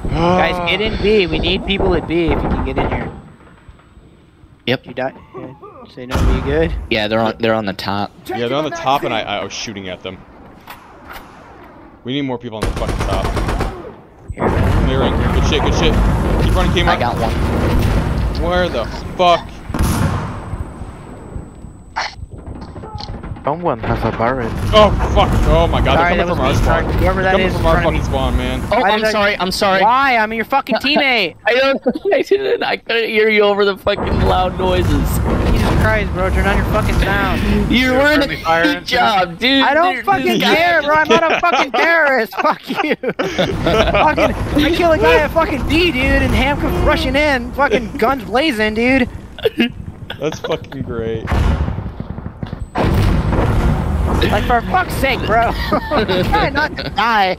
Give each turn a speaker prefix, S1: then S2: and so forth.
S1: Guys, get in B. We need people at B if you can get in here.
S2: Yep.
S1: You die. Say no, be good.
S2: Yeah, they're on the top.
S3: Yeah, they're on the top, and I was shooting at them. We need more people on the fucking top.
S1: Here.
S3: Clearing. Good shit, good shit. Keep running, Kmart.
S2: I got one.
S3: Where the fuck?
S4: Someone has a barret.
S3: Oh fuck! Oh my god,
S1: Sorry,
S3: they're coming from our spawn.
S1: Whoever that
S3: They're
S1: is
S3: coming from our
S1: in front of
S3: fucking spawn, man.
S2: Oh,
S1: Why
S2: I'm
S1: did I-
S2: sorry. I'm sorry.
S1: Why? I'm your fucking teammate.
S2: I didn't. I couldn't hear you over the fucking loud noises.
S1: Jesus Christ, bro. Turn on your fucking sound.
S2: You were in a good job, dude.
S1: I don't fucking care, bro. I'm not a fucking terrorist. Fuck you. Fucking, I kill a guy at fucking D, dude, and handcuffs rushing in. Fucking guns blazing, dude.
S3: That's fucking great.
S1: Like, for fuck's sake, bro. Try not to die.